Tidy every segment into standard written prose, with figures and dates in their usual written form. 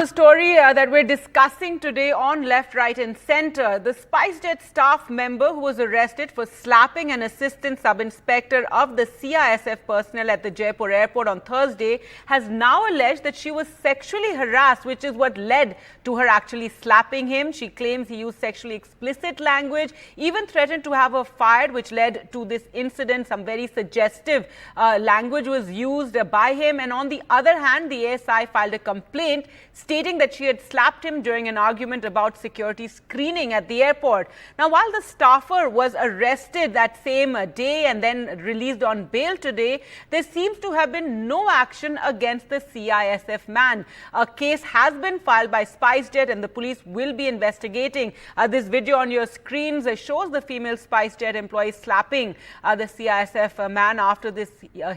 The story that we're discussing today on Left, Right and Centre. The Spicejet staff member who was arrested for slapping an assistant sub-inspector of the CISF personnel at the Jaipur airport on Thursday has now alleged that she was sexually harassed, which is what led to her actually slapping him. She claims he used sexually explicit language, even threatened to have her fired, which led to this incident. Some very suggestive language was used by him. And on the other hand, the ASI filed a complaint stating that she had slapped him during an argument about security screening at the airport. Now, while the staffer was arrested that same day and then released on bail today, there seems to have been no action against the CISF man. A case has been filed by Spicejet and the police will be investigating. This video on your screens shows the female Spicejet employee slapping the CISF man after this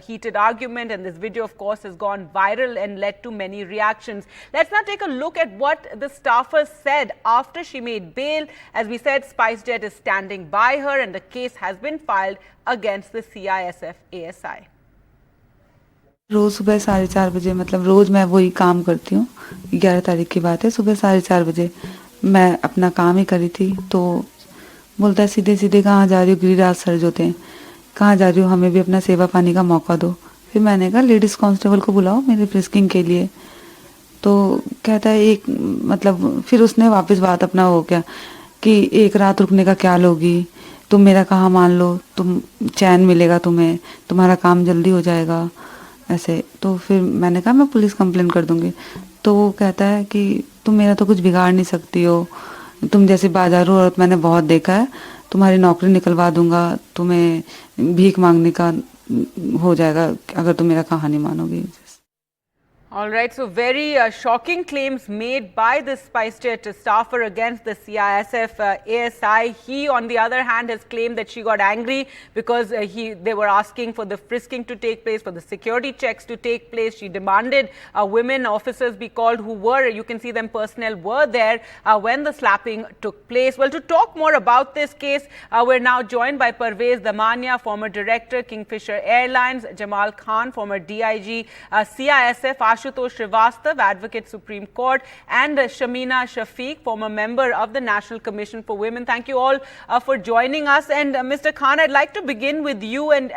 heated argument, and this video, of course, has gone viral and led to many reactions. Let's now take a look at what the staffer said after she made bail. As we said, Spicejet is standing by her and the case has been filed against the CISF ASI. रोज सुबह 4:30 बजे, मतलब रोज मैं वही काम करती हूँ। 11 तारीख की बात है, सुबह 4:30 बजे मैं अपना काम ही करी थी तो बोलता है सीधे सीधे कहाँ जा रही हो, गिरिराज सर जो थे, कहाँ जा रही हो, हमें भी अपना सेवा पानी का मौका दो। फिर मैंने कहा लेडीज़ कांस्टेबल को बुलाओ मेरे फ्रिस्किंग के लिए। तो कहता है एक, मतलब फिर उसने वापस बात अपना हो गया कि एक रात रुकने का क्या लोगी, तुम मेरा कहाँ मान लो, तुम चैन मिलेगा तुम्हें, तुम्हारा काम जल्दी हो जाएगा ऐसे। तो फिर मैंने कहा मैं पुलिस कंप्लेन कर दूंगी। तो वो कहता है कि तुम मेरा तो कुछ बिगाड़ नहीं सकती हो, तुम जैसे बाजारू औरत मैंने बहुत देखा है, तुम्हारी नौकरी निकलवा दूंगा, तुम्हें भीख मांगने का हो जाएगा अगर तुम मेरा कहानी मानोगी। All right, so very shocking claims made by the Spicejet staffer against the CISF ASI. He, on the other hand, has claimed that she got angry because they were asking for the frisking to take place, for the security checks to take place. She demanded women officers be called who were, you can see them personnel, were there when the slapping took place. Well, to talk more about this case, we're now joined by Parvez Damania, former director, Kingfisher Airlines, Jamal Khan, former DIG, CISF, Ashutosh Srivastav, Advocate Supreme Court, and Shamina Shafiq, former member of the National Commission for Women. Thank you all for joining us. And Mr. Khan, I'd like to begin with you and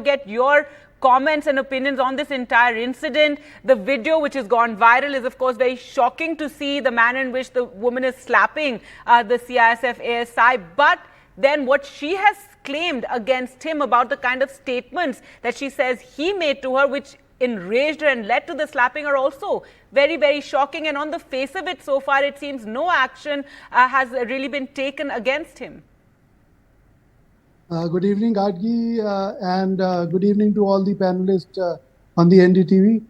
get your comments and opinions on this entire incident. The video, which has gone viral, is of course very shocking to see the manner in which the woman is slapping the CISF ASI, but then what she has claimed against him about the kind of statements that she says he made to her, which enraged her and led to the slapping, are also very, very shocking. And on the face of it, so far, it seems no action has really been taken against him. Good evening, Gadgi, and good evening to all the panelists on the NDTV.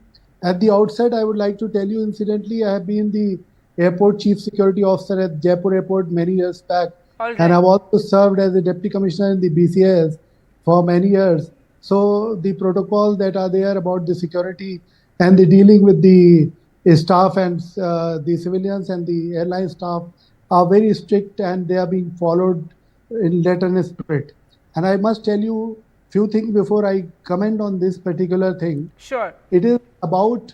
At the outset, I would like to tell you, incidentally, I have been the airport chief security officer at Jaipur airport many years back. Right. And I've also served as a deputy commissioner in the BCAS for many years. So the protocols that are there about the security and the dealing with the staff and the civilians and the airline staff are very strict, and they are being followed in letter and spirit. And I must tell you a few things before I comment on this particular thing. Sure. It is about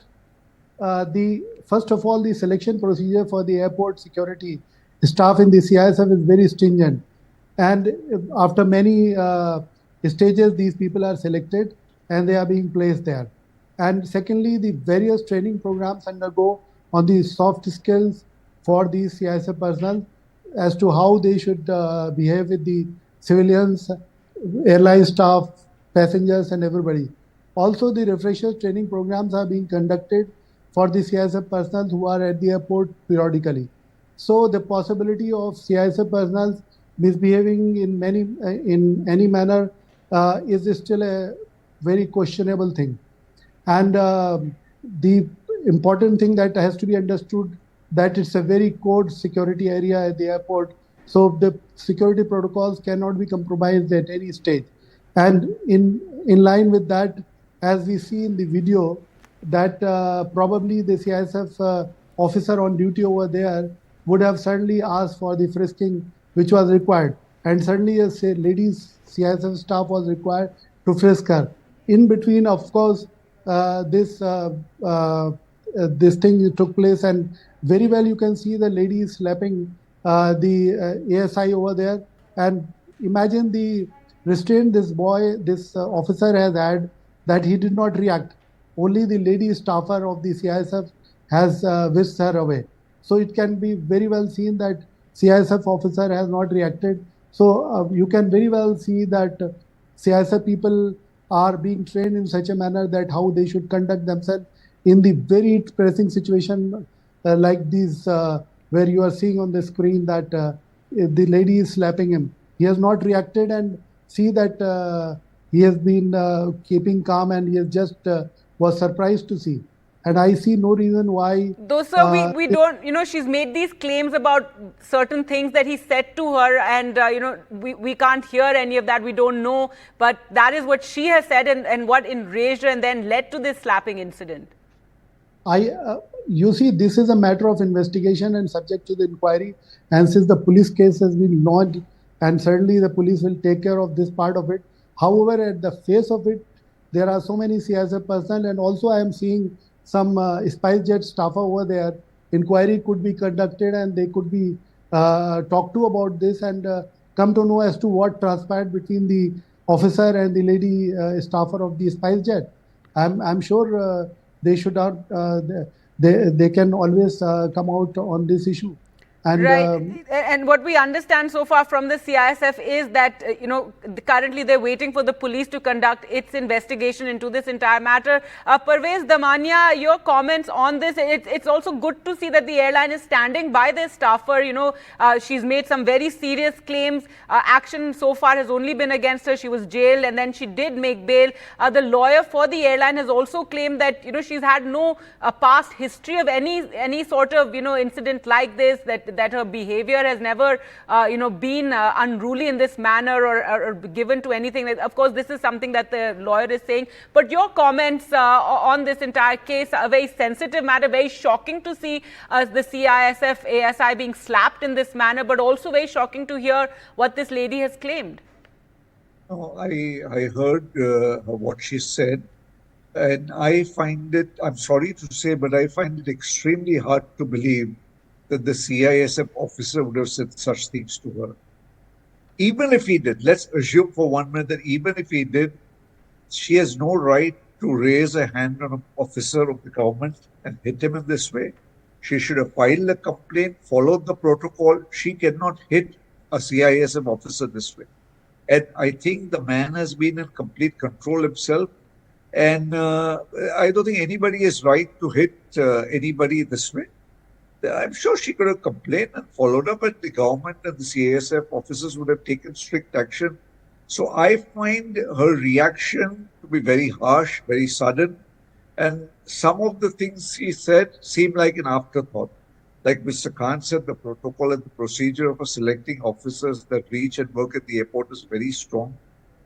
first of all, the selection procedure for the airport security staff in the CISF is very stringent. And after many stages, these people are selected and they are being placed there. And secondly, the various training programs undergo on the soft skills for these CISF personnel as to how they should behave with the civilians, airline staff, passengers, and everybody. Also, the refresher training programs are being conducted for the CISF personnel who are at the airport periodically. So the possibility of CISF personnel misbehaving in any manner is still a very questionable thing. And the important thing that has to be understood, that it's a very code security area at the airport. So the security protocols cannot be compromised at any stage. And in line with that, as we see in the video, that probably the CISF officer on duty over there would have certainly asked for the frisking which was required. And certainly a ladies CISF staff was required to frisk her. In between, of course, this thing took place, and very well you can see the lady is slapping the ASI over there. And imagine the restraint this officer has had, that he did not react. Only the lady staffer of the CISF has whisked her away. So it can be very well seen that CISF officer has not reacted. So you can very well see that CISF people are being trained in such a manner that how they should conduct themselves in the very pressing situation like these, where you are seeing on the screen that the lady is slapping him. He has not reacted, and see that he has been keeping calm, and he has just was surprised to see. And I see no reason why. Though, sir, we don't, she's made these claims about certain things that he said to her, and, we can't hear any of that. We don't know. But that is what she has said, and what enraged her and then led to this slapping incident. You see, this is a matter of investigation and subject to the inquiry. And since the police case has been launched, and certainly the police will take care of this part of it. However, at the face of it, there are so many CISF personnel, and also I am seeing some Spicejet staff over there. Inquiry could be conducted, and they could be talked to about this, and come to know as to what transpired between the officer and the lady staffer of the Spicejet. I'm sure they should not. They can always come out on this issue. And, right. And what we understand so far from the CISF is that, currently they're waiting for the police to conduct its investigation into this entire matter. Parvez Damania, your comments on this. It's also good to see that the airline is standing by their staffer. She's made some very serious claims. Action so far has only been against her. She was jailed, and then she did make bail. The lawyer for the airline has also claimed that, she's had no past history of any sort of, incident like this, that her behavior has never, been unruly in this manner or given to anything. Of course, this is something that the lawyer is saying. But your comments on this entire case, a very sensitive matter, very shocking to see the CISF ASI being slapped in this manner, but also very shocking to hear what this lady has claimed. No, I heard what she said, and I find it, I'm sorry to say, but I find it extremely hard to believe that the CISF officer would have said such things to her. Even if he did, let's assume for 1 minute that even if he did, she has no right to raise a hand on an officer of the government and hit him in this way. She should have filed a complaint, followed the protocol. She cannot hit a CISF officer this way. And I think the man has been in complete control himself. And I don't think anybody is right to hit anybody this way. I'm sure she could have complained and followed up, and the government and the CISF officers would have taken strict action. So I find her reaction to be very harsh, very sudden. And some of the things she said seem like an afterthought. Like Mr. Khan said, the protocol and the procedure for selecting officers that reach and work at the airport is very strong,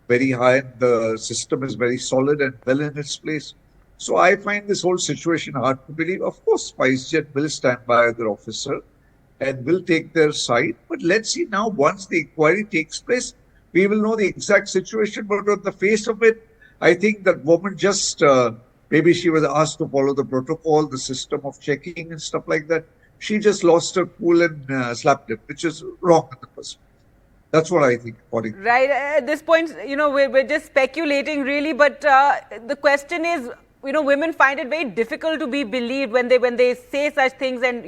very high, and the system is very solid and well in its place. So I find this whole situation hard to believe. Of course, Spicejet will stand by their officer and will take their side. But let's see now, once the inquiry takes place, we will know the exact situation. But on the face of it, I think that woman just, maybe she was asked to follow the protocol, the system of checking and stuff like that. She just lost her cool and slapped it, which is wrong in the first place. That's what I think. Right. At this point, we're just speculating really. But the question is, women find it very difficult to be believed when they say such things. And,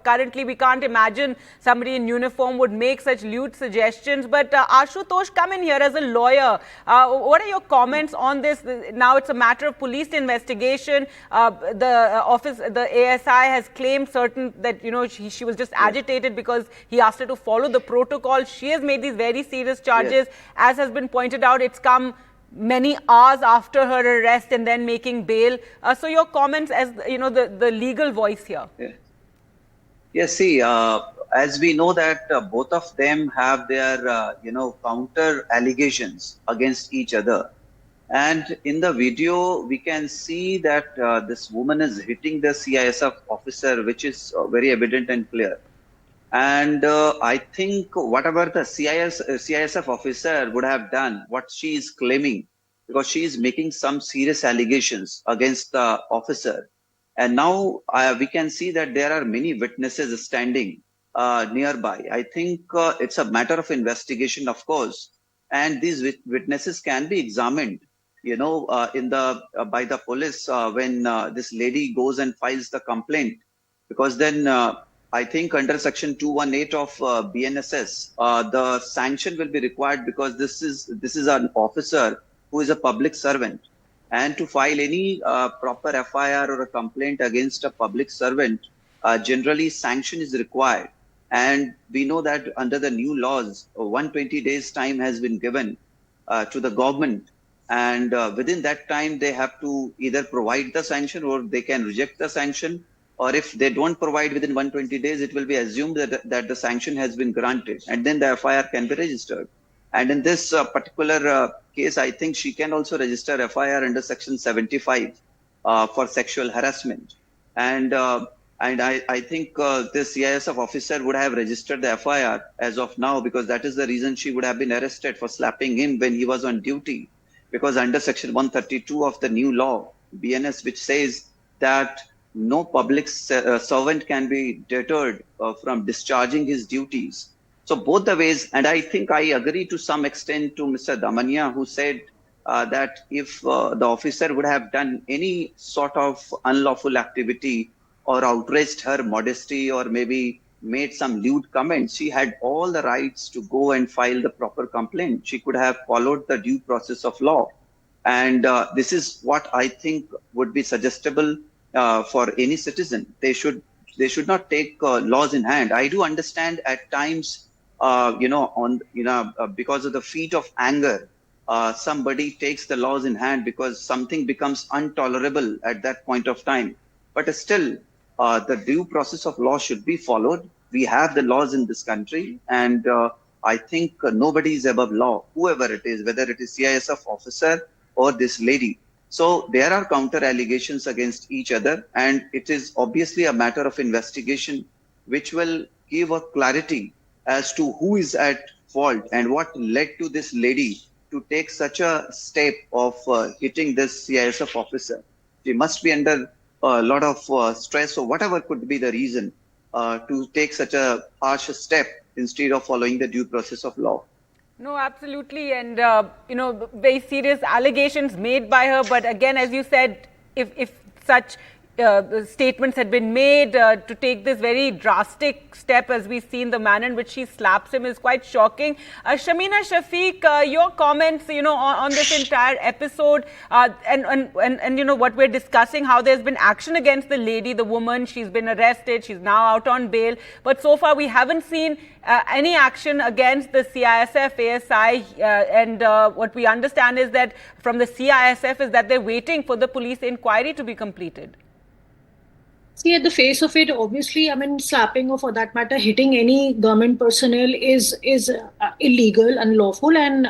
currently we can't imagine somebody in uniform would make such lewd suggestions. But Ashutosh, come in here as a lawyer. What are your comments on this? Now it's a matter of police investigation. The ASI has claimed that, she was just agitated because he asked her to follow the protocol. She has made these very serious charges. Yes. As has been pointed out, it's come many hours after her arrest and then making bail. So your comments as, the legal voice here. Yeah. Yes, see, as we know that both of them have their, counter allegations against each other. And in the video, we can see that this woman is hitting the CISF officer, which is very evident and clear. And I think whatever the CISF officer would have done, what she is claiming, because she is making some serious allegations against the officer. And now we can see that there are many witnesses standing nearby. I think it's a matter of investigation, of course, and these witnesses can be examined, in the by the police when this lady goes and files the complaint, because then I think under section 218 of BNSS, the sanction will be required, because this is an officer who is a public servant, and to file any proper FIR or a complaint against a public servant, generally sanction is required. And we know that under the new laws, 120 days time has been given to the government. And within that time, they have to either provide the sanction or they can reject the sanction. Or if they don't provide within 120 days, it will be assumed that the sanction has been granted, and then the FIR can be registered. And in this particular case, I think she can also register FIR under section 75 for sexual harassment. And I think this CISF officer would have registered the FIR as of now, because that is the reason she would have been arrested for slapping him when he was on duty. Because under section 132 of the new law, BNS, which says that no public servant can be deterred from discharging his duties. So both the ways, and I think I agree to some extent to Mr. Damania, who said that if the officer would have done any sort of unlawful activity or outraged her modesty or maybe made some lewd comments, she had all the rights to go and file the proper complaint. She could have followed the due process of law. And this is what I think would be suggestible for any citizen. They should not take laws in hand. I do understand at times, because of the feat of anger, somebody takes the laws in hand because something becomes intolerable at that point of time. But still, the due process of law should be followed. We have the laws in this country, and I think nobody is above law, whoever it is, whether it is CISF officer or this lady. So there are counter allegations against each other, and it is obviously a matter of investigation which will give a clarity as to who is at fault and what led to this lady to take such a step of hitting this CISF officer. She must be under a lot of stress or whatever could be the reason to take such a harsh step instead of following the due process of law. No, absolutely. And, very serious allegations made by her. But again, as you said, if such statements had been made, to take this very drastic step, as we've seen, the manner in which she slaps him is quite shocking. Shamina Shafiq, your comments, on this entire episode, and what we're discussing, how there's been action against the lady, the woman. She's been arrested. She's now out on bail. But so far, we haven't seen any action against the CISF, ASI, and what we understand is that from the CISF is that they're waiting for the police inquiry to be completed. See, at the face of it, obviously, slapping or for that matter, hitting any government personnel is illegal, unlawful, and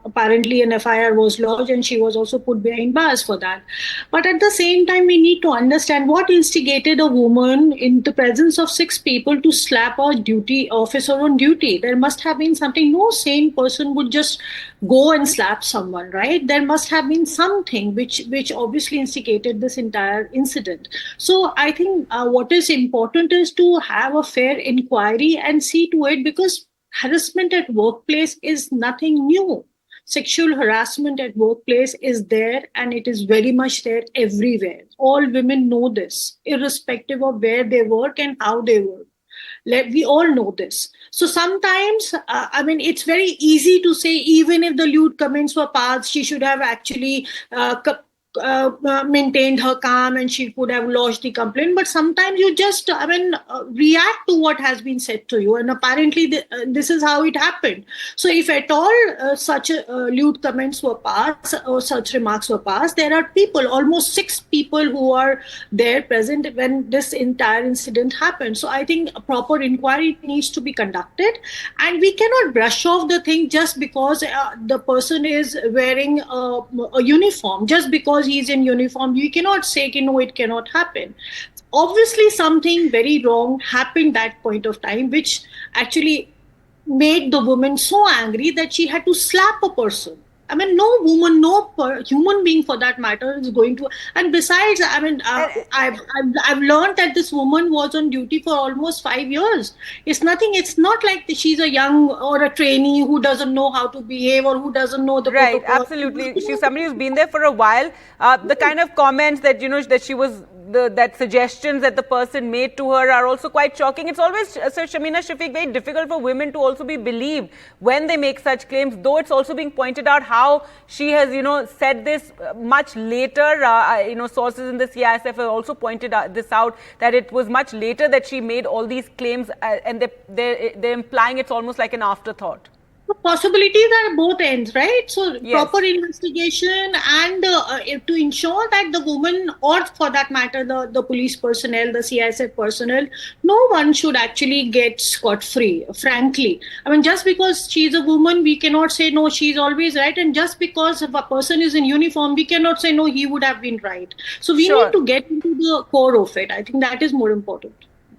apparently an FIR was lodged and she was also put behind bars for that. But at the same time, we need to understand what instigated a woman in the presence of 6 people to slap a duty officer on duty. There must have been something. No sane person would just go and slap someone, right? There must have been something which obviously instigated this entire incident. So I think what is important is to have a fair inquiry and see to it, because harassment at workplace is nothing new. Sexual harassment at workplace is there, and it is very much there everywhere. All women know this, irrespective of where they work and how they work. We all know this. So sometimes, it's very easy to say, even if the lewd comments were passed, she should have actually maintained her calm and she could have lodged the complaint. But sometimes you just react to what has been said to you, and apparently this is how it happened. So if at all such lewd comments were passed or such remarks were passed, there are people, almost 6 people who are there present when this entire incident happened. So I think a proper inquiry needs to be conducted, and we cannot brush off the thing just because the person is wearing a uniform. Just because he's in uniform, you cannot say, no, it cannot happen. Obviously, something very wrong happened that point of time, which actually made the woman so angry that she had to slap a person. I mean, no woman, human being for that matter is going to. And besides, I mean, I've learned that this woman was on duty for almost 5 years. It's nothing. It's not like she's a young or a trainee who doesn't know how to behave or who doesn't know the Right, protocol. absolutely. She's somebody who's been there for a while. The kind of comments that, that she was, that suggestions that the person made to her are also quite shocking. It's always, Sir Shamina Shafiq, very difficult for women to also be believed when they make such claims, though it's also being pointed out how she has, said this much later. Sources in the CISF have also pointed this out, that it was much later that she made all these claims, and they're implying it's almost like an afterthought. Possibilities are both ends, right? So Yes. proper investigation and to ensure that the woman, or for that matter, the police personnel, the CISF personnel, no one should actually get scot-free, frankly. I mean, just because she's a woman, we cannot say, no, she's always right. And just because if a person is in uniform, we cannot say, no, he would have been right. So we Sure. need to get into the core of it. I think that is more important.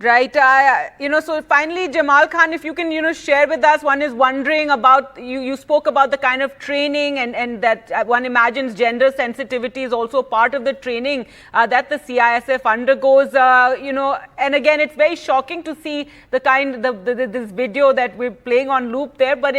Right. So finally, Jamal Khan, if you can, share with us, one is wondering about, you spoke about the kind of training and that one imagines gender sensitivity is also part of the training that the CISF undergoes, and again, it's very shocking to see this video that we're playing on loop there, but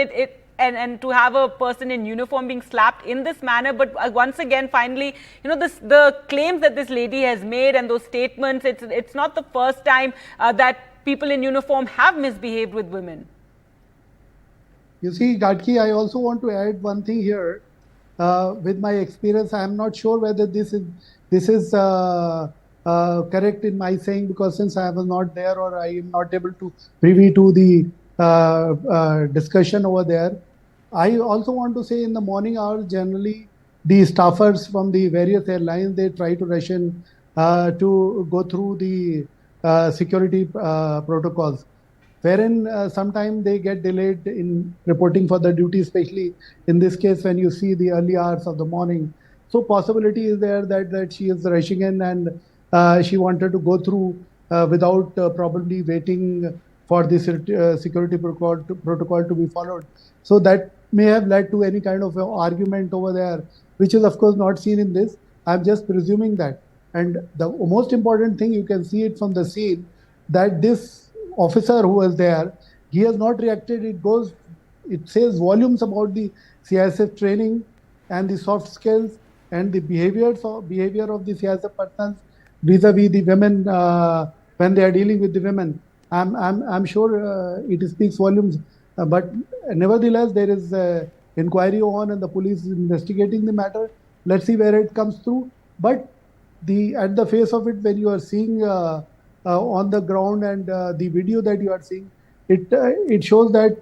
and to have a person in uniform being slapped in this manner. But once again, finally, the claims that this lady has made and those statements, it's not the first time that people in uniform have misbehaved with women. You see, Gadki, I also want to add one thing here. With my experience, I am not sure whether this is correct in my saying, because since I was not there, or I am not able to privy to the discussion over there. I also want to say in the morning hours, generally, the staffers from the various airlines, they try to rush in to go through the security protocols, wherein sometimes they get delayed in reporting for the duty, especially in this case when you see the early hours of the morning. So possibility is there that she is rushing in and she wanted to go through without probably waiting for the security protocol to be followed. So that may have led to any kind of argument over there, which is of course not seen in this. I'm just presuming that. And the most important thing, you can see it from the scene, that this officer who was there, he has not reacted. It says volumes about the CISF training and the soft skills and the behavior of the CISF persons vis-a-vis the women when they are dealing with the women. I'm sure it speaks volumes, but nevertheless, there is inquiry on and the police is investigating the matter. Let's see where it comes through. But at the face of it, when you are seeing on the ground and the video that you are seeing, it shows that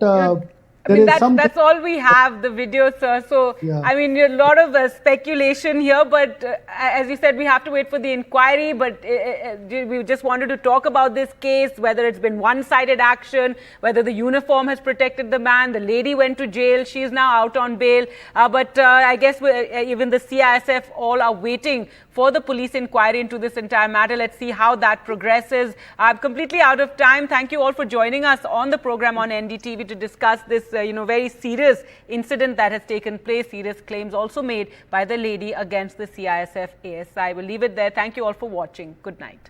that's all we have, the video, sir. So, yeah. I mean, a lot of speculation here, but as you said, we have to wait for the inquiry. But we just wanted to talk about this case, whether it's been one-sided action, whether the uniform has protected the man, the lady went to jail, she is now out on bail. But I guess even the CISF all are waiting for the police inquiry into this entire matter. Let's see how that progresses. I'm completely out of time. Thank you all for joining us on the program on NDTV to discuss this, very serious incident that has taken place, serious claims also made by the lady against the CISF ASI. We'll leave it there. Thank you all for watching. Good night.